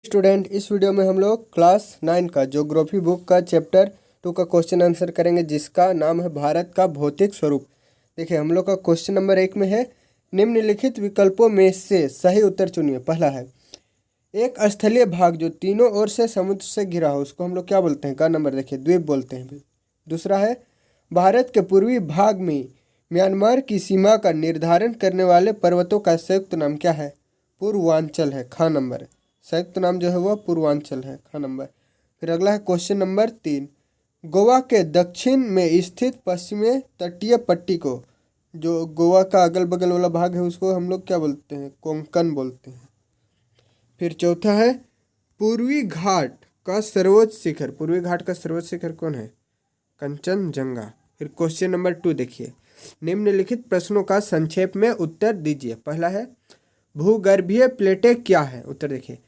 Student, इस video में हम लोग क्लास 9 का ज्योग्राफी बुक का चैप्टर 2 का क्वेश्चन आंसर करेंगे, जिसका नाम है भारत का भौतिक स्वरूप। देखिए, हम लोग का क्वेश्चन नंबर 1 में है, निम्नलिखित विकल्पों में से सही उत्तर चुनिए। पहला है, एक स्थलीय भाग जो तीनों ओर से समुद्र से घिरा हो उसको हम लोग क्या बोलते हैं? का नंबर देखिए, द्वीप बोलते हैं। दूसरा है, भारत के पूर्वी भाग में म्यांमार की सीमा का निर्धारण करने वाले पर्वतों का संयुक्त नाम क्या है? पूर्वांचल है। खा नंबर, संयुक्त नाम जो है वह पूर्वांचल है। खा नंबर। फिर अगला है क्वेश्चन नंबर 3, गोवा के दक्षिण में स्थित पश्चिमी तटीय पट्टी को, जो गोवा का अगल बगल वाला भाग है, उसको हम लोग क्या बोलते हैं? कोंकण बोलते हैं। फिर चौथा है, पूर्वी घाट का सर्वोच्च शिखर, पूर्वी घाट का सर्वोच्च शिखर कौन है? कंचनजंगा। फिर क्वेश्चन नंबर 2 देखिए, निम्नलिखित प्रश्नों का संक्षेप में उत्तर दीजिए। पहला है, भूगर्भीय प्लेटें क्या है? उत्तर देखिए,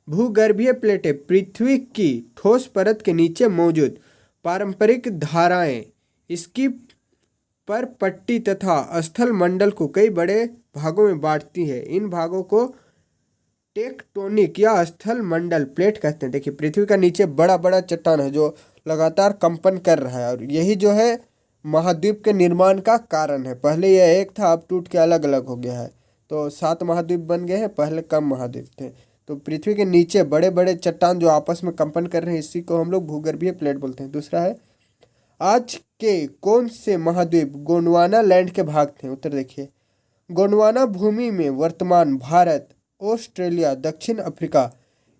भूगर्भीय प्लेटें पृथ्वी की ठोस परत के नीचे मौजूद पारंपरिक धाराएं, इसकी पर पट्टी तथा स्थल मंडल को कई बड़े भागों में बांटती है। इन भागों को टेक्टोनिक या स्थल मंडल प्लेट कहते हैं। देखिए, पृथ्वी का नीचे बड़ा बड़ा चट्टान है जो लगातार कंपन कर रहा है, और यही जो है महाद्वीप के निर्माण का कारण है। पहले यह एक था, अब टूट के अलग अलग हो गया है, तो 7 महाद्वीप बन गए हैं, पहले कम महाद्वीप थे। तो पृथ्वी के नीचे बड़े बड़े चट्टान जो आपस में कंपन कर रहे हैं, इसी को हम लोग भूगर्भीय प्लेट बोलते हैं। दूसरा है, आज के कौन से महाद्वीप गोंडवाना लैंड के भाग थे? उत्तर देखिए, गोंडवाना भूमि में वर्तमान भारत, ऑस्ट्रेलिया, दक्षिण अफ्रीका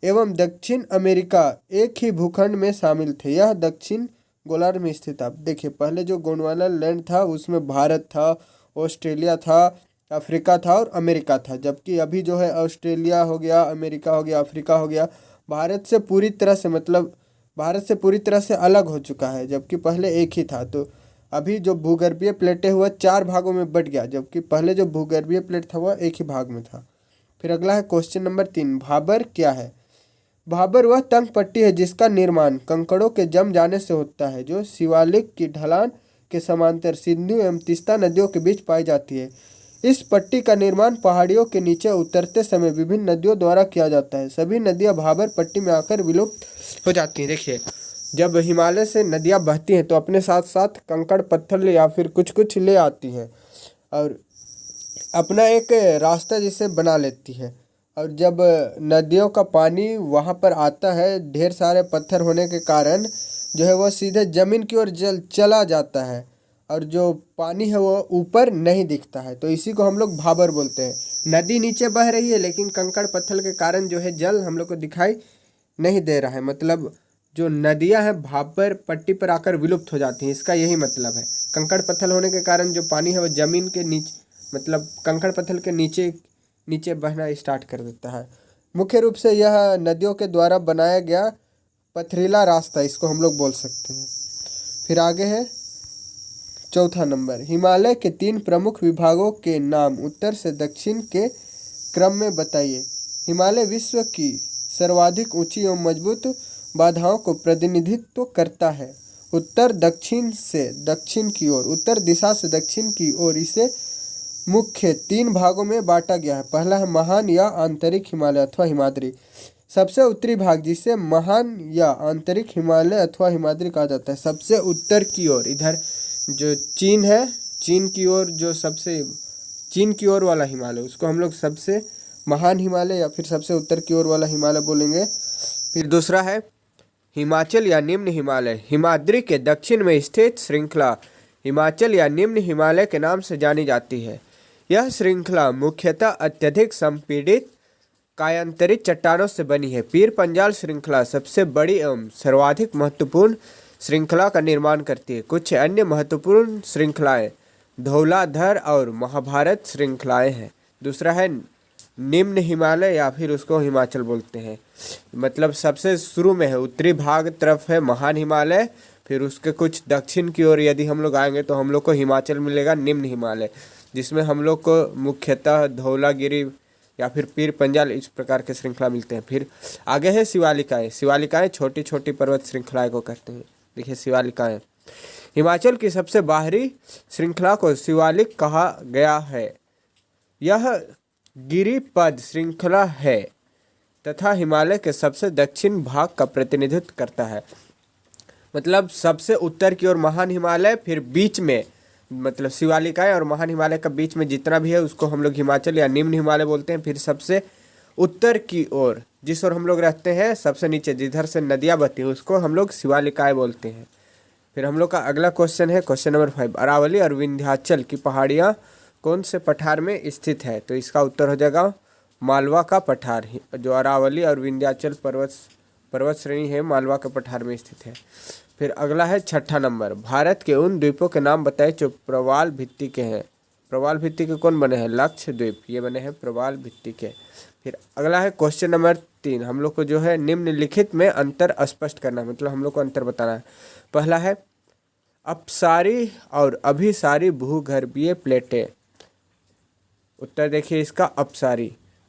एवं दक्षिण अमेरिका एक ही भूखंड में शामिल थे। यह दक्षिण गोलार्ध में स्थित था। देखिए, पहले जो गोंडवाना लैंड था उसमें भारत था, ऑस्ट्रेलिया था, अफ्रीका था और अमेरिका था, जबकि अभी जो है ऑस्ट्रेलिया हो गया, अमेरिका हो गया, अफ्रीका हो गया, भारत से पूरी तरह से मतलब भारत से पूरी तरह से अलग हो चुका है, जबकि पहले एक ही था। तो अभी जो भूगर्भीय प्लेटें हुआ 4 भागों में बट गया, जबकि पहले जो भूगर्भीय प्लेट था वह एक ही भाग में था। फिर अगला है क्वेश्चन नंबर 3, भाबर क्या है? भाबर वह तंग पट्टी है जिसका निर्माण कंकड़ों के जम जाने से होता है, जो शिवालिक की ढलान के समांतर सिंधु एवं तीस्ता नदियों के बीच पाई जाती है। इस पट्टी का निर्माण पहाड़ियों के नीचे उतरते समय विभिन्न नदियों द्वारा किया जाता है। सभी नदियां भाबर पट्टी में आकर विलुप्त हो जाती हैं। देखिए, जब हिमालय से नदियां बहती हैं तो अपने साथ साथ कंकड़ पत्थर या फिर कुछ कुछ ले आती हैं और अपना एक रास्ता जिसे बना लेती है। और जब नदियों का पानी वहाँ पर आता है, ढेर सारे पत्थर होने के कारण जो है वह सीधे ज़मीन की ओर चला जाता है, और जो पानी है वो ऊपर नहीं दिखता है, तो इसी को हम लोग भाबर बोलते हैं। नदी नीचे बह रही है लेकिन कंकड़ पत्थर के कारण जो है जल हम लोग को दिखाई नहीं दे रहा है। मतलब जो नदियां हैं भाबर पट्टी पर आकर विलुप्त हो जाती हैं, इसका यही मतलब है। कंकड़ पत्थर होने के कारण जो पानी है वो ज़मीन के नीचे, मतलब कंकड़ पत्थर के नीचे नीचे बहना स्टार्ट कर देता है। मुख्य रूप से यह नदियों के द्वारा बनाया गया पथरीला रास्ता, इसको हम लोग बोल सकते हैं। फिर आगे है चौथा नंबर, हिमालय के 3 प्रमुख विभागों के नाम उत्तर से दक्षिण के क्रम में बताइए। हिमालय विश्व की सर्वाधिक ऊंची एवं मजबूत बाधाओं को प्रतिनिधित्व करता है। उत्तर दक्षिण से दक्षिण की ओर, उत्तर दिशा से दक्षिण की ओर इसे मुख्य 3 भागों में बांटा गया है। पहला है महान या आंतरिक हिमालय अथवा हिमाद्री। सबसे उत्तरी भाग जिसे महान या आंतरिक हिमालय अथवा हिमाद्री कहा जाता है, सबसे उत्तर की ओर, इधर जो चीन है, चीन की ओर जो सबसे चीन की ओर वाला हिमालय, उसको हम लोग सबसे महान हिमालय या फिर सबसे उत्तर की ओर वाला हिमालय बोलेंगे। फिर दूसरा है हिमाचल या निम्न हिमालय। हिमाद्री के दक्षिण में स्थित श्रृंखला हिमाचल या निम्न हिमालय के नाम से जानी जाती है। यह श्रृंखला मुख्यतः अत्यधिक संपीड़ित कायांतरित चट्टानों से बनी है। पीर पंजाल श्रृंखला सबसे बड़ी एवं सर्वाधिक महत्वपूर्ण श्रृंखला का निर्माण करती है। कुछ अन्य महत्वपूर्ण श्रृंखलाएं धौलाधर और महाभारत श्रृंखलाएं हैं। दूसरा है निम्न हिमालय या फिर उसको हिमाचल बोलते हैं। मतलब सबसे शुरू में है, उत्तरी भाग तरफ है महान हिमालय, फिर उसके कुछ दक्षिण की ओर यदि हम लोग आएंगे तो हम लोग को हिमाचल मिलेगा निम्न हिमालय, जिसमें हम लोग को मुख्यतः धौलागिरी या फिर पीर पंजाल इस प्रकार के श्रृंखला मिलते हैं। फिर आगे है शिवालिकाएँ। शिवालिकाएँ छोटी छोटी पर्वत श्रृंखलाएँ को कहते हैं। देखिए, शिवालिकाएँ हिमाचल की सबसे बाहरी श्रृंखला को शिवालिक कहा गया है। यह गिरिपद श्रृंखला है। तथा हिमालय के सबसे दक्षिण भाग का प्रतिनिधित्व करता है। मतलब सबसे उत्तर की ओर महान हिमालय, फिर बीच में मतलब शिवालिकाएं और महान हिमालय का बीच में जितना भी है उसको हम लोग हिमाचल या निम्न हिमालय बोलते हैं। फिर सबसे उत्तर की ओर जिस ओर हम लोग रहते हैं सबसे नीचे जिधर से नदियाँ बहती हैं उसको हम लोग शिवालिकाएं बोलते हैं। फिर हम लोग का अगला क्वेश्चन है क्वेश्चन नंबर 5, अरावली और विंध्याचल की पहाड़ियाँ कौन से पठार में स्थित है? तो इसका उत्तर हो जाएगा मालवा का पठार। जो अरावली और विंध्याचल पर्वत श्रेणी है मालवा के पठार में स्थित है। फिर अगला है 6ठा नंबर, भारत के उन द्वीपों के नाम बताएं जो प्रवाल भित्ति के हैं। प्रवाल भित्ति के कौन बने हैं? लक्षद्वीप, ये बने हैं प्रवाल भित्ति के। फिर अगला है क्वेश्चन नंबर 3, हम लोग को जो है निम्नलिखित में अंतर स्पष्ट करना है, मतलब हम लोग को अंतर बताना है। पहला है अपसारी और अभिसारी भूगर्भीय प्लेटें। उत्तर देखिए इसका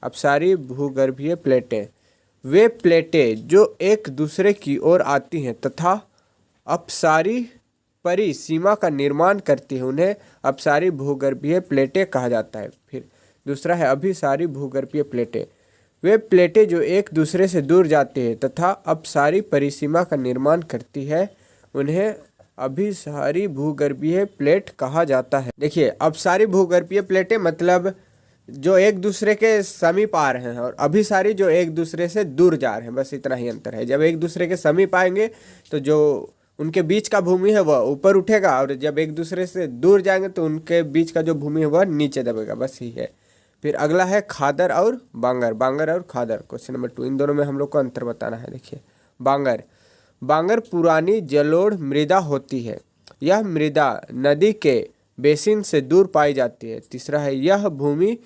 अपसारी भूगर्भीय प्लेटें वे प्लेटें जो एक दूसरे की ओर आती हैं तथा अपसारी परिसीमा का निर्माण करती है उन्हें अपसारी भूगर्भीय प्लेटें कहा जाता है। फिर दूसरा है अभिसारी भूगर्भीय प्लेटें वे प्लेटें जो एक दूसरे से दूर जाती है तथा अपसारी परिसीमा का निर्माण करती है उन्हें अभिसारी भूगर्भीय प्लेट कहा जाता है। देखिए अपसारी भूगर्भीय प्लेटें मतलब जो एक दूसरे के समीप आ रहे हैं और अभिसारी जो एक दूसरे से दूर जा रहे हैं, बस इतना ही अंतर है। जब एक दूसरे के समीप आएंगे तो जो उनके बीच का भूमि है वह ऊपर उठेगा और जब एक दूसरे से दूर जाएंगे तो उनके बीच का जो भूमि है वह नीचे दबेगा, बस ही है। फिर अगला है खादर और बांगर और खादर। क्वेश्चन नंबर 2, इन दोनों में हम लोग को अंतर बताना है। देखिए बांगर पुरानी जलोढ़ मृदा होती है। यह मृदा नदी के बेसिन से दूर पाई जाती है। तीसरा है यह भूमि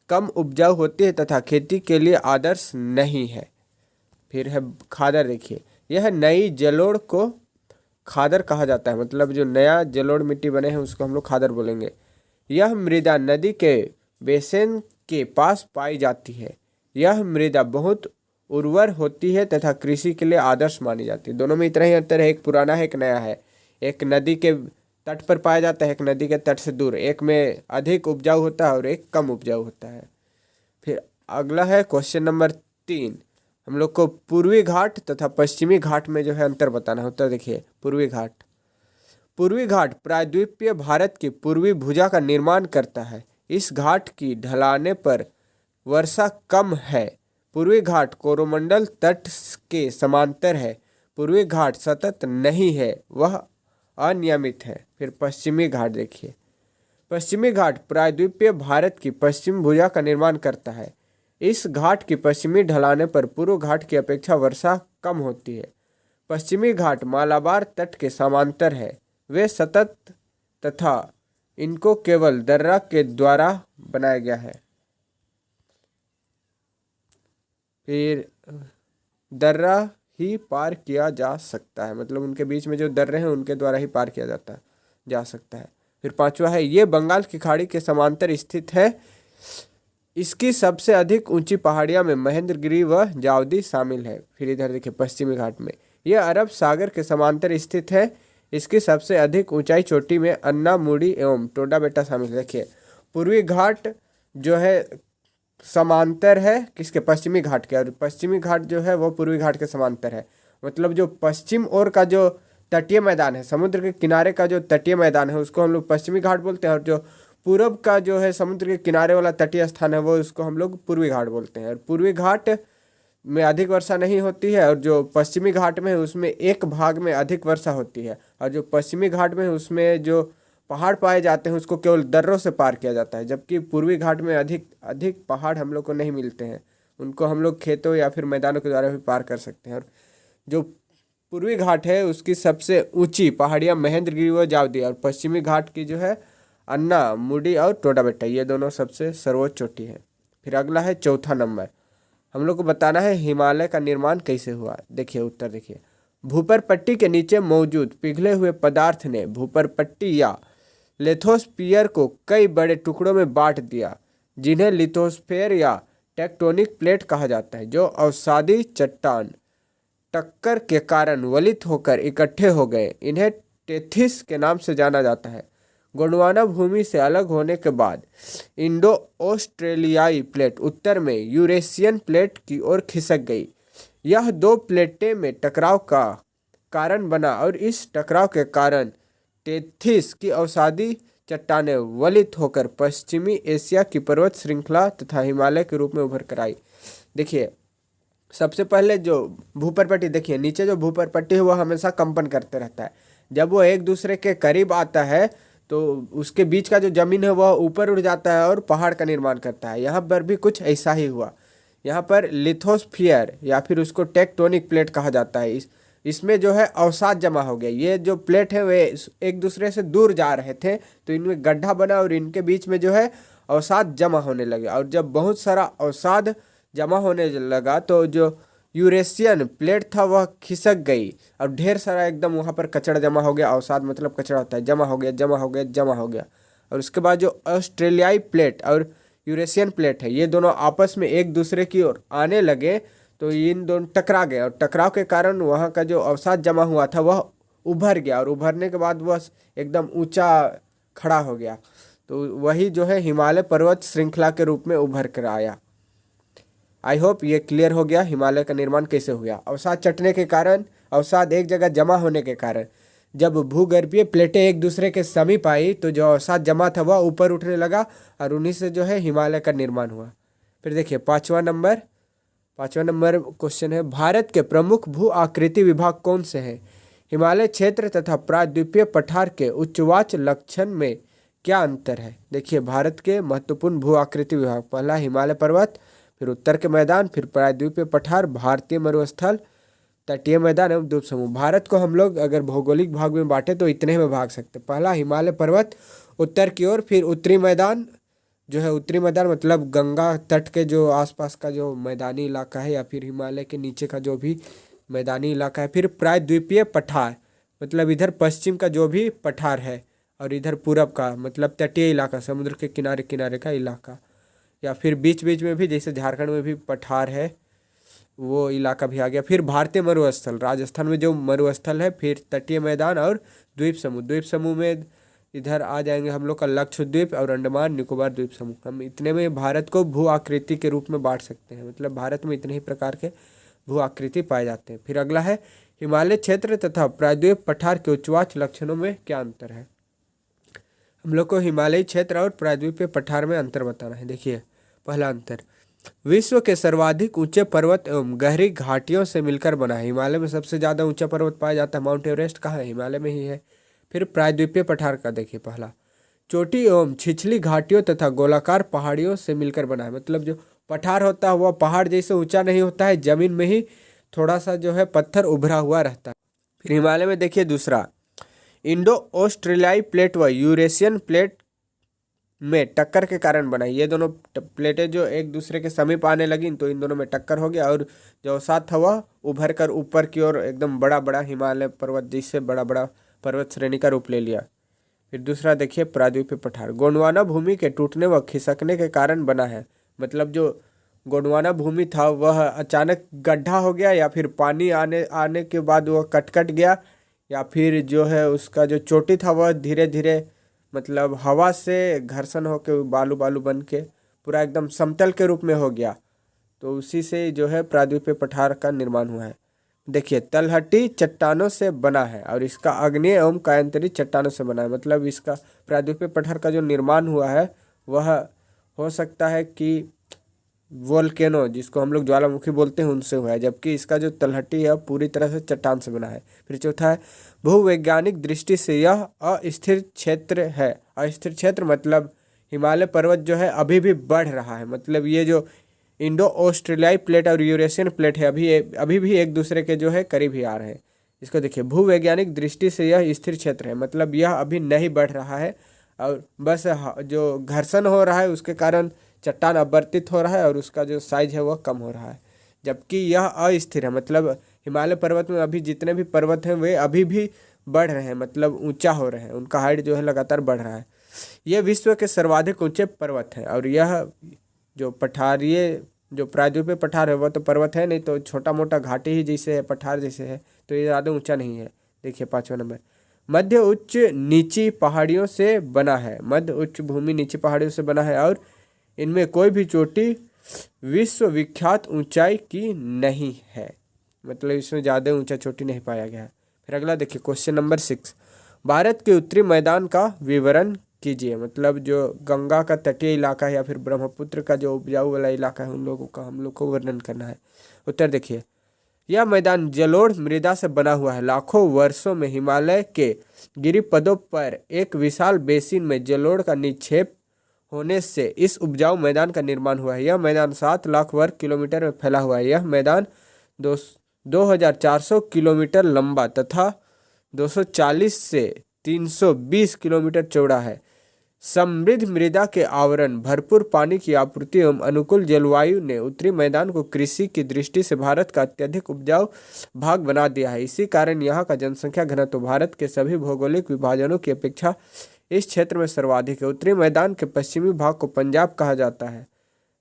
कम उपजाऊ होती है तथा खेती के लिए आदर्श नहीं है। फिर है खादर, देखिए यह नई जलोढ़ को खादर कहा जाता है, मतलब जो नया जलोढ़ मिट्टी बने हैं उसको हम लोग खादर बोलेंगे। यह मृदा नदी के बेसिन के पास पाई जाती है। यह मृदा बहुत उर्वर होती है तथा कृषि के लिए आदर्श मानी जाती है। दोनों में इतना ही अंतर है, एक पुराना है एक नया है। एक नदी के तट पर पाया जाता है, एक नदी के तट से दूर। एक में अधिक उपजाऊ होता है और एक कम उपजाऊ होता है। फिर अगला है क्वेश्चन नंबर 3, हम लोग को पूर्वी घाट तथा पश्चिमी घाट में जो है अंतर बताना है। उत्तर देखिए पूर्वी घाट प्रायद्वीपीय भारत की पूर्वी भुजा का निर्माण करता है। इस घाट की ढलाने पर वर्षा कम है। पूर्वी घाट कोरोमंडल तट के समांतर है। पूर्वी घाट सतत नहीं है, वह अनियमित है। फिर पश्चिमी घाट देखिए पश्चिमी घाट प्रायद्वीपीय भारत की पश्चिम भुजा का निर्माण करता है। इस घाट की पश्चिमी ढलाने पर पूर्व घाट की अपेक्षा वर्षा कम होती है। पश्चिमी घाट मालाबार तट के समांतर है। वे सतत तथा इनको केवल दर्रा के द्वारा बनाया गया है। फिर दर्रा ही पार किया जा सकता है, मतलब उनके बीच में जो दर्रे हैं उनके द्वारा ही पार किया जा सकता है। फिर 5वां है ये बंगाल की खाड़ी के समांतर स्थित है। इसकी सबसे अधिक ऊंची पहाड़ियां में महेंद्रगिरी व जावदी शामिल है। फिर इधर देखिए पश्चिमी घाट में यह अरब सागर के समांतर स्थित है। इसकी सबसे अधिक ऊंचाई चोटी में अन्ना मुड़ी एवं टोडा बेटा शामिल है। देखिए पूर्वी घाट जो है समांतर है किसके? पश्चिमी घाट के, और पश्चिमी घाट जो है वो पूर्वी घाट के समांतर है। मतलब जो पश्चिम ओर का जो तटीय मैदान है, समुद्र के किनारे का जो तटीय मैदान है उसको हम लोग पश्चिमी घाट बोलते हैं, और जो पूरब का जो है समुद्र के किनारे वाला तटीय स्थान है वो उसको हम लोग पूर्वी घाट बोलते हैं। और पूर्वी घाट में अधिक वर्षा नहीं होती है, और जो पश्चिमी घाट में है उसमें एक भाग में अधिक वर्षा होती है, और जो पश्चिमी घाट में है उसमें जो पहाड़ पाए जाते हैं उसको केवल दर्रों से पार किया जाता है। जबकि पूर्वी घाट में अधिक पहाड़ हम लोग को नहीं मिलते हैं, उनको हम लोग खेतों या फिर मैदानों के द्वारा भी पार कर सकते हैं। और जो पूर्वी घाट है उसकी सबसे ऊंची पहाड़ियाँ महेंद्रगिरी व जावदी, और पश्चिमी घाट की जो है अन्ना मुडी और टोडा बेट्टा, ये दोनों सबसे सर्वोच्च चोटी है। फिर अगला है 4था नंबर, हम लोग को बताना है हिमालय का निर्माण कैसे हुआ। देखिए उत्तर देखिए भूपर पट्टी के नीचे मौजूद पिघले हुए पदार्थ ने भूपर पट्टी या लिथोस्फीयर को कई बड़े टुकड़ों में बांट दिया, जिन्हें लिथोस्फीयर या टेक्टोनिक प्लेट कहा जाता है, जो अवसादी चट्टान टक्कर के कारण वलित होकर इकट्ठे हो गए। इन्हें टेथिस के नाम से जाना जाता है। गोंडवाना भूमि से अलग होने के बाद इंडो ऑस्ट्रेलियाई प्लेट उत्तर में यूरेशियन प्लेट की ओर खिसक गई। यह दो प्लेटें में टकराव का कारण बना और इस टकराव के कारण टेथिस की अवसादी चट्टानें वलित होकर पश्चिमी एशिया की पर्वत श्रृंखला तथा हिमालय के रूप में उभर कर आई। देखिए, सबसे पहले जो भूपरपट्टी, देखिए नीचे जो भूपरपट्टी है वो हमेशा कंपन करते रहता है। जब वो एक दूसरे के करीब आता है तो उसके बीच का जो जमीन है वह ऊपर उठ जाता है और पहाड़ का निर्माण करता है। यहाँ पर भी कुछ ऐसा ही हुआ। यहाँ पर लिथोस्फीयर या फिर उसको टेक्टोनिक प्लेट कहा जाता है। इसमें जो है अवसाद जमा हो गया। ये जो प्लेट है वे एक दूसरे से दूर जा रहे थे तो इनमें गड्ढा बना और इनके बीच में जो है अवसाद जमा होने लगे। और जब बहुत सारा अवसाद जमा होने लगा तो जो यूरेशियन प्लेट था वह खिसक गई और ढेर सारा एकदम वहाँ पर कचरा जमा हो गया। अवसाद मतलब कचरा होता है, जमा हो गया जमा हो गया जमा हो गया। और उसके बाद जो ऑस्ट्रेलियाई प्लेट और यूरेशियन प्लेट है ये दोनों आपस में एक दूसरे की ओर आने लगे तो इन दोनों टकरा गए और टकराव के कारण वहाँ का जो अवसाद जमा हुआ था वह उभर गया और उभरने के बाद वह एकदम ऊंचा खड़ा हो गया। तो वही जो है हिमालय पर्वत श्रृंखला के रूप में उभर कर आया। आई होप ये क्लियर हो गया हिमालय का निर्माण कैसे हुआ। अवसाद चटने के कारण, अवसाद एक जगह जमा होने के कारण जब भूगर्भीय प्लेटें एक दूसरे के समीप आई तो जो अवसाद जमा था वह ऊपर उठने लगा और उन्हीं से जो है हिमालय का निर्माण हुआ। फिर देखिए पाँचवा नंबर क्वेश्चन है, भारत के प्रमुख भू आकृति विभाग कौन से हैं? हिमालय क्षेत्र तथा प्रायद्वीपीय पठार के उच्चवाच लक्षण में क्या अंतर है? देखिए, भारत के महत्वपूर्ण भू आकृति विभाग, पहला हिमालय पर्वत, फिर उत्तर के मैदान, फिर प्रायद्वीपीय पठार, भारतीय मरुस्थल, तटीय मैदान एवं द्वीप समूह। भारत को हम लोग अगर भौगोलिक भाग में बांटे तो इतने में भाग सकते हैं। पहला हिमालय पर्वत उत्तर की ओर, फिर उत्तरी मैदान जो है, उत्तरी मैदान मतलब गंगा तट के जो आसपास का जो मैदानी इलाका है या फिर हिमालय के नीचे का जो भी मैदानी इलाका है, फिर प्रायद्वीपीय पठार मतलब इधर पश्चिम का जो भी पठार है और इधर पूरब का मतलब तटीय इलाका, समुद्र के किनारे किनारे का इलाका, या फिर बीच बीच में भी जैसे झारखंड में भी पठार है वो इलाका भी आ गया। फिर भारतीय मरुस्थल, राजस्थान में जो मरुस्थल है, फिर तटीय मैदान और द्वीप समूह। द्वीप समूह में इधर आ जाएंगे हम लोग का लक्षद्वीप और अंडमान निकोबार द्वीप समूह। हम इतने में भारत को भू आकृति के रूप में बांट सकते हैं। मतलब भारत में इतने ही प्रकार के भू आकृति पाए जाते हैं। फिर अगला है, हिमालय क्षेत्र तथा प्रायद्वीप पठार के उच्चवाच लक्षणों में क्या अंतर है? हम लोग को हिमालयी क्षेत्र और प्रायद्वीपीय पठार में अंतर बताना है। देखिए, पहला अंतर, विश्व के सर्वाधिक ऊंचे पर्वत एवं गहरी घाटियों से मिलकर बना है। हिमालय में सबसे ज़्यादा ऊंचा पर्वत पाया जाता है, माउंट एवरेस्ट कहाँ है? हिमालय में ही है। फिर प्रायद्वीपीय पठार का देखिए, पहला, चोटी एवं छिछली घाटियों तथा गोलाकार पहाड़ियों से मिलकर बना है। मतलब जो पठार होता है वह पहाड़ जैसे ऊंचा नहीं होता है, जमीन में ही थोड़ा सा जो है पत्थर उभरा हुआ रहता है। फिर हिमालय में देखिए दूसरा, इंडो ऑस्ट्रेलियाई प्लेट व यूरेशियन प्लेट में टक्कर के कारण बना। ये दोनों प्लेटें जो एक दूसरे के समीप आने लगी तो इन दोनों में टक्कर हो गया और जो अवसाद था वह उभर कर ऊपर की ओर एकदम बड़ा बड़ा हिमालय पर्वत जैसे बड़ा बड़ा पर्वत श्रेणी का रूप ले लिया। फिर दूसरा देखिए, प्रायद्वीपीय पठार, गोंडवाना भूमि के टूटने व खिसकने के कारण बना है। मतलब जो गोंडवाना भूमि था वह अचानक गड्ढा हो गया या फिर पानी आने के बाद वह कट गया, या फिर जो है उसका जो चोटी था वह धीरे धीरे मतलब हवा से घर्षण होकर बालू बालू बन के पूरा एकदम समतल के रूप में हो गया। तो उसी से जो है प्रायद्वीपीय पठार का निर्माण हुआ है। देखिए, तलहटी चट्टानों से बना है और इसका आग्नेय एवं कायांतरी चट्टानों से बना है। मतलब इसका प्रायद्वीपीय पठार का जो निर्माण हुआ है वह हो सकता है कि वोल्केनो, जिसको हम लोग ज्वालामुखी बोलते हैं, उनसे हुआ है, जबकि इसका जो तलहटी है पूरी तरह से चट्टान से बना है। फिर चौथा है, भूवैज्ञानिक दृष्टि से यह अस्थिर क्षेत्र है। अस्थिर क्षेत्र मतलब हिमालय पर्वत जो है अभी भी बढ़ रहा है। मतलब ये जो इंडो ऑस्ट्रेलियाई प्लेट और यूरेशियन प्लेट है अभी भी एक दूसरे के जो है करीब ही आ रहे हैं। इसको देखिए, भूवैज्ञानिक दृष्टि से यह स्थिर क्षेत्र है। मतलब यह अभी नहीं बढ़ रहा है और बस जो घर्षण हो रहा है उसके कारण चट्टान अपवर्तित हो रहा है और उसका जो साइज है वह कम हो रहा है। जबकि यह अस्थिर है। मतलब हिमालय पर्वत में अभी जितने भी पर्वत हैं वे अभी भी बढ़ रहे हैं, मतलब ऊंचा हो रहे हैं, उनका हाइट जो है लगातार बढ़ रहा है। यह विश्व के सर्वाधिक ऊंचे पर्वत हैं और यह जो पठारीय जो प्रायद्वीपीय पठार है वह तो पर्वत है नहीं, तो छोटा मोटा घाटी ही जैसे है, पठार जैसे है, तो ये ज़्यादा ऊंचा नहीं है। देखिए पाँचवा नंबर, मध्य उच्च नीची पहाड़ियों से बना है। मध्य उच्च भूमि नीची पहाड़ियों से बना है और इनमें कोई भी चोटी विश्वविख्यात ऊंचाई की नहीं है, मतलब इसमें ज़्यादा ऊंचा चोटी नहीं पाया गया है। फिर अगला देखिए क्वेश्चन नंबर 6, भारत के उत्तरी मैदान का विवरण कीजिए। मतलब जो गंगा का तटीय इलाका है या फिर ब्रह्मपुत्र का जो उपजाऊ वाला इलाका है उन लोगों का हम लोग को वर्णन करना है। उत्तर देखिए, यह मैदान जलोढ़ मृदा से बना हुआ है। लाखों वर्षों में हिमालय के गिरिपदों पर एक विशाल बेसिन में जलोढ़ का निक्षेप होने से इस उपजाऊ मैदान का निर्माण हुआ है। यह मैदान 7 लाख वर्ग किलोमीटर में फैला हुआ है। यह मैदान 2400 किलोमीटर लंबा तथा 240 से 320 किलोमीटर चौड़ा है। समृद्ध मृदा के आवरण, भरपूर पानी की आपूर्ति एवं अनुकूल जलवायु ने उत्तरी मैदान को कृषि की दृष्टि से भारत का अत्यधिक उपजाऊ भाग बना दिया है। इसी कारण यहाँ का जनसंख्या घनत्व भारत के सभी भौगोलिक विभाजनों की अपेक्षा इस क्षेत्र में सर्वाधिक है। उत्तरी मैदान के पश्चिमी भाग को पंजाब कहा जाता है।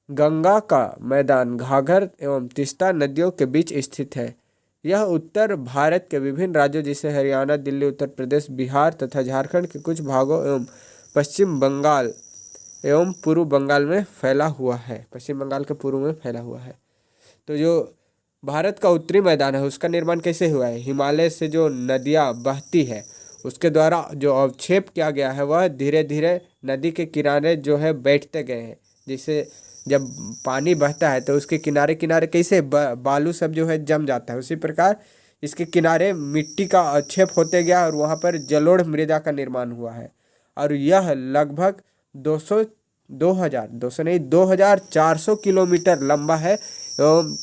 गंगा का मैदान घाघर एवं तीस्ता नदियों के बीच स्थित है। यह उत्तर भारत के विभिन्न राज्यों जैसे हरियाणा, दिल्ली, उत्तर प्रदेश, बिहार तथा झारखंड के कुछ भागों एवं पश्चिम बंगाल एवं पूर्व बंगाल में फैला हुआ है। पश्चिम बंगाल के पूर्व में फैला हुआ है। तो जो भारत का उत्तरी मैदान है उसका निर्माण कैसे हुआ है? हिमालय से जो नदियाँ बहती है उसके द्वारा जो अवक्षेप किया गया है वह धीरे धीरे नदी के किनारे जो है बैठते गए हैं। जैसे जब पानी बहता है तो उसके किनारे किनारे कैसे बालू सब जो है जम जाता है, उसी प्रकार इसके किनारे मिट्टी का अवक्षेप होते गया और वहाँ पर जलोढ़ मृदा का निर्माण हुआ है। और यह लगभग 2400 किलोमीटर लंबा है एवं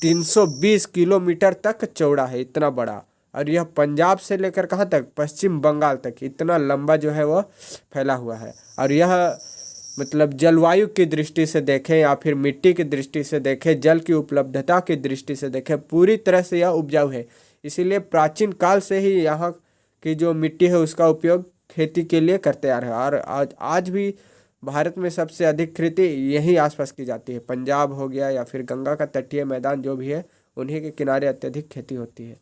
320 किलोमीटर तक चौड़ा है, इतना बड़ा। और यह पंजाब से लेकर कहाँ तक? पश्चिम बंगाल तक इतना लंबा जो है वह फैला हुआ है। और यह मतलब जलवायु की दृष्टि से देखें या फिर मिट्टी की दृष्टि से देखें, जल की उपलब्धता की दृष्टि से देखें, पूरी तरह से यह उपजाऊ है। इसीलिए प्राचीन काल से ही यहाँ की जो मिट्टी है उसका उपयोग खेती के लिए करते आ रहे हैं। और आज भी भारत में सबसे अधिक खेती यहीं आसपास की जाती है। पंजाब हो गया या फिर गंगा का तटीय मैदान जो भी है उन्हीं के किनारे अत्यधिक खेती होती है।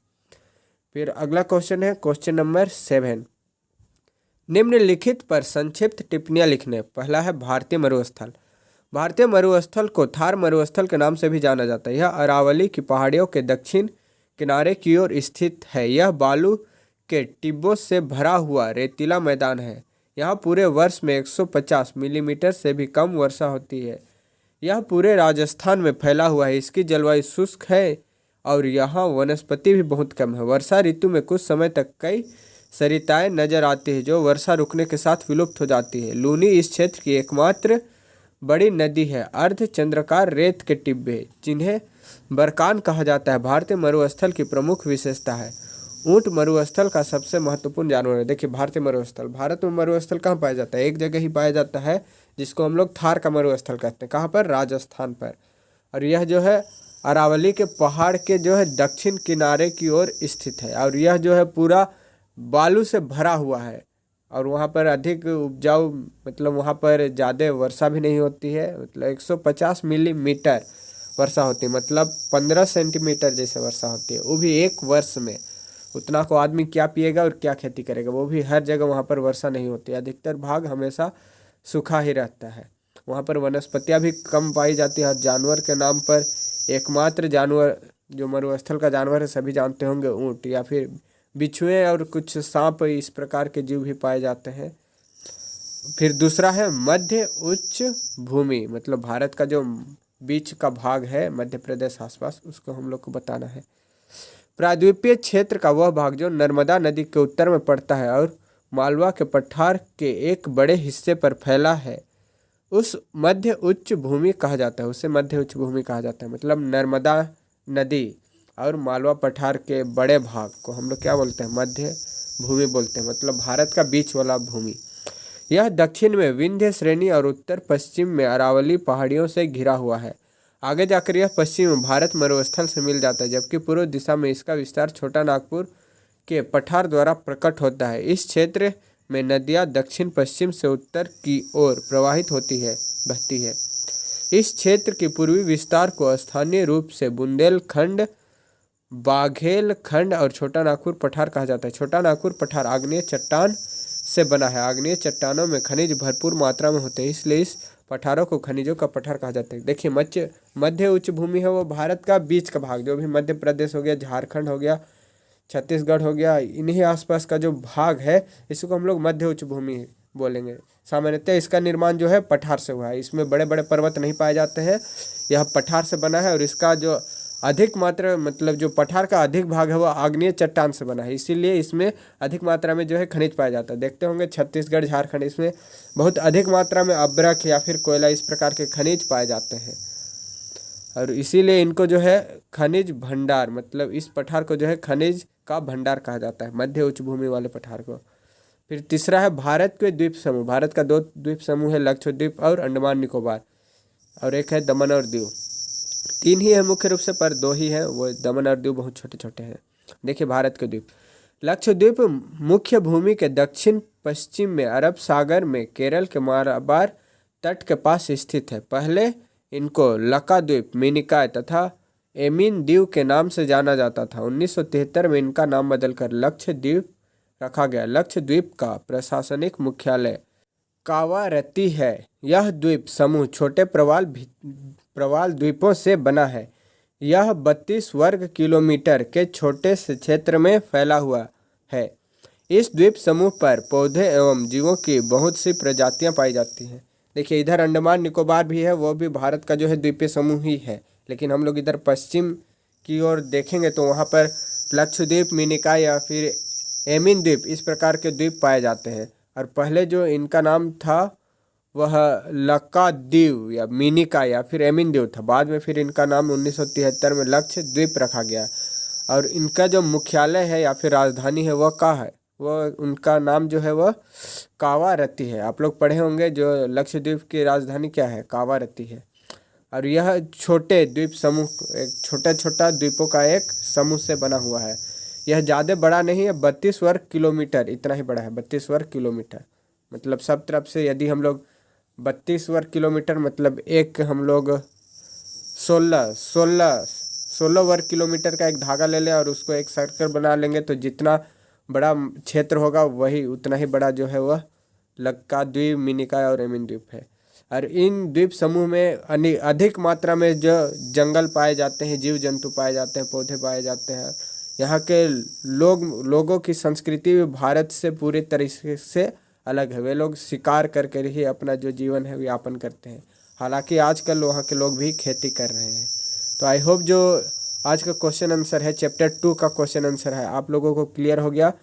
फिर अगला क्वेश्चन है क्वेश्चन नंबर 7, निम्नलिखित पर संक्षिप्त टिप्पणियाँ लिखने। पहला है भारतीय मरुस्थल। भारतीय मरुस्थल को थार मरुस्थल के नाम से भी जाना जाता है। यह अरावली की पहाड़ियों के दक्षिण किनारे की ओर स्थित है। यह बालू के टिब्बों से भरा हुआ रेतीला मैदान है। यहाँ पूरे वर्ष में 150 मिलीमीटर से भी कम वर्षा होती है। यह पूरे राजस्थान में फैला हुआ है। इसकी जलवायु शुष्क है और यहाँ वनस्पति भी बहुत कम है। वर्षा ऋतु में कुछ समय तक कई सरिताएं नजर आती है जो वर्षा रुकने के साथ विलुप्त हो जाती है। लूनी इस क्षेत्र की एकमात्र बड़ी नदी है। अर्धचंद्राकार रेत के टिब्बे जिन्हें बरकान कहा जाता है भारतीय मरुस्थल की प्रमुख विशेषता है। ऊंट मरुस्थल का सबसे महत्वपूर्ण जानवर है। देखिए भारतीय मरुस्थल, भारत में मरुस्थल कहाँ पाया जाता है? एक जगह ही पाया जाता है जिसको हम लोग थार का मरुस्थल कहते हैं। कहाँ पर? राजस्थान पर। और यह जो है अरावली के पहाड़ के जो है दक्षिण किनारे की ओर स्थित है। और यह जो है पूरा बालू से भरा हुआ है और वहाँ पर अधिक उपजाऊ, मतलब वहाँ पर ज़्यादा वर्षा भी नहीं होती है। मतलब 150 मिलीमीटर वर्षा होती है, मतलब 15 सेंटीमीटर जैसे वर्षा होती है। वो भी एक वर्ष में। उतना को आदमी क्या पिएगा और क्या खेती करेगा? वो भी हर जगह वहाँ पर वर्षा नहीं होती। अधिकतर भाग हमेशा सूखा ही रहता है। वहाँ पर वनस्पतियाँ भी कम पाई जाती है। और जानवर के नाम पर एकमात्र जानवर जो मरुस्थल का जानवर है सभी जानते होंगे, ऊँट, या फिर बिच्छुए और कुछ सांप, इस प्रकार के जीव भी पाए जाते हैं। फिर दूसरा है मध्य उच्च भूमि। मतलब भारत का जो बीच का भाग है मध्य प्रदेश आसपास, उसको हम लोग को बताना है। प्रायद्वीपीय क्षेत्र का वह भाग जो नर्मदा नदी के उत्तर में पड़ता है और मालवा के पठार के एक बड़े हिस्से पर फैला है, उस मध्य उच्च भूमि कहा जाता है। उसे मध्य उच्च भूमि कहा जाता है। मतलब नर्मदा नदी और मालवा पठार के बड़े भाग को हम लोग क्या बोलते हैं? मध्य भूमि बोलते हैं। मतलब भारत का बीच वाला भूमि। यह दक्षिण में विंध्य श्रेणी और उत्तर पश्चिम में अरावली पहाड़ियों से घिरा हुआ है। आगे जाकर यह पश्चिम में भारत मरुस्थल से मिल जाता है, जबकि पूर्व दिशा में इसका विस्तार छोटा नागपुर के पठार द्वारा प्रकट होता है। इस क्षेत्र में नदियाँ दक्षिण पश्चिम से उत्तर की ओर प्रवाहित बहती है। इस क्षेत्र के पूर्वी विस्तार को स्थानीय रूप से बुंदेलखंड बाघेल खंड और छोटा नागपुर पठार कहा जाता है। छोटा नागपुर पठार आग्नेय चट्टान से बना है। आग्नेय चट्टानों में खनिज भरपूर मात्रा में होते हैं, इसलिए इस पठारों को खनिजों का पठार कहा जाता है। देखिए मध्य उच्च भूमि है वो भारत का बीच का भाग, जो भी मध्य प्रदेश हो गया, झारखंड हो गया, छत्तीसगढ़ हो गया, इन्हीं आसपास का जो भाग है इसको हम लोग मध्य उच्च भूमि बोलेंगे। सामान्यतः इसका निर्माण जो है पठार से हुआ है। इसमें बड़े बड़े पर्वत नहीं पाए जाते हैं, यह पठार से बना है। और इसका जो अधिक मात्रा मतलब जो पठार का अधिक भाग है वो आग्नेय चट्टान से बना है, इसीलिए इसमें अधिक मात्रा में जो है खनिज पाया जाता है। देखते होंगे छत्तीसगढ़, झारखंड, इसमें बहुत अधिक मात्रा में अब्रक या फिर कोयला इस प्रकार के खनिज पाए जाते हैं, और इसीलिए इनको जो है खनिज भंडार, मतलब इस पठार को जो है खनिज का भंडार कहा जाता है, मध्य उच्च भूमि वाले पठार को। फिर तीसरा है भारत के द्वीप समूह। भारत का 2 द्वीप समूह है, लक्षद्वीप और अंडमान निकोबार, और एक है दमन और दीव। 3 ही है मुख्य रूप से, पर 2 ही है, वो दमन और दीव बहुत छोटे छोटे हैं। देखिए भारत के द्वीप, लक्षद्वीप मुख्य भूमि के दक्षिण पश्चिम में अरब सागर में केरल के मालाबार तट के पास स्थित है। पहले इनको लक्काद्वीप, मिनिकॉय तथा एमिन द्वीप के नाम से जाना जाता था। 1973 में इनका नाम बदलकर लक्षद्वीप रखा गया। लक्षद्वीप का प्रशासनिक मुख्यालय कावारत्ती है। यह द्वीप समूह छोटे प्रवाल द्वीपों से बना है। यह 32 वर्ग किलोमीटर के छोटे से क्षेत्र में फैला हुआ है। इस द्वीप समूह पर पौधे एवं जीवों की बहुत सी प्रजातियां पाई जाती हैं। देखिए इधर अंडमान निकोबार भी है, वो भी भारत का जो है द्वीपीय समूह ही है, लेकिन हम लोग इधर पश्चिम की ओर देखेंगे तो वहाँ पर लक्षद्वीप, मिनिकॉय या फिर एमिन द्वीप इस प्रकार के द्वीप पाए जाते हैं। और पहले जो इनका नाम था वह लक्काद्वीप या मिनिकॉय या फिर एमिन द्वीप था। बाद में फिर इनका नाम 1973 में लक्षद्वीप रखा गया। और इनका जो मुख्यालय है या फिर राजधानी है वह कहाँ है, वह उनका नाम जो है वह कावारत्ती है। आप लोग पढ़े होंगे जो लक्षद्वीप की राजधानी क्या है, कावारत्ती है। और यह छोटे द्वीप समूह, एक छोटा छोटा द्वीपों का एक समूह से बना हुआ है। यह ज़्यादा बड़ा नहीं है, 32 वर्ग किलोमीटर इतना ही बड़ा है, 32 वर्ग किलोमीटर। मतलब सब तरफ से यदि हम लोग 32 वर्ग किलोमीटर मतलब एक हम लोग 16 वर्ग किलोमीटर का एक धागा ले लें और उसको एक सर्कल बना लेंगे, तो जितना बड़ा क्षेत्र होगा वही उतना ही बड़ा जो है वह लक्काद्वीप, मिनिकॉय और एमिन द्वीप है। और इन द्वीप समूह में अधिक मात्रा में जो जंगल पाए जाते हैं, जीव जंतु पाए जाते हैं, पौधे पाए जाते हैं। यहाँ के लोगों की संस्कृति भी भारत से पूरी तरीके से अलग है। वे लोग शिकार करके ही अपना जो जीवन है यापन करते हैं। हालांकि आजकल वहाँ के लोग भी खेती कर रहे हैं। तो आई होप जो आज का क्वेश्चन आंसर है, चैप्टर 2 का क्वेश्चन आंसर है, आप लोगों को क्लियर हो गया।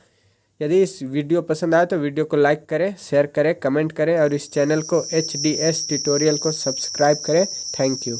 यदि इस वीडियो पसंद आए तो वीडियो को लाइक करें, शेयर करें, कमेंट करें और इस चैनल को HDS ट्यूटोरियल को सब्सक्राइब करें। Thank you.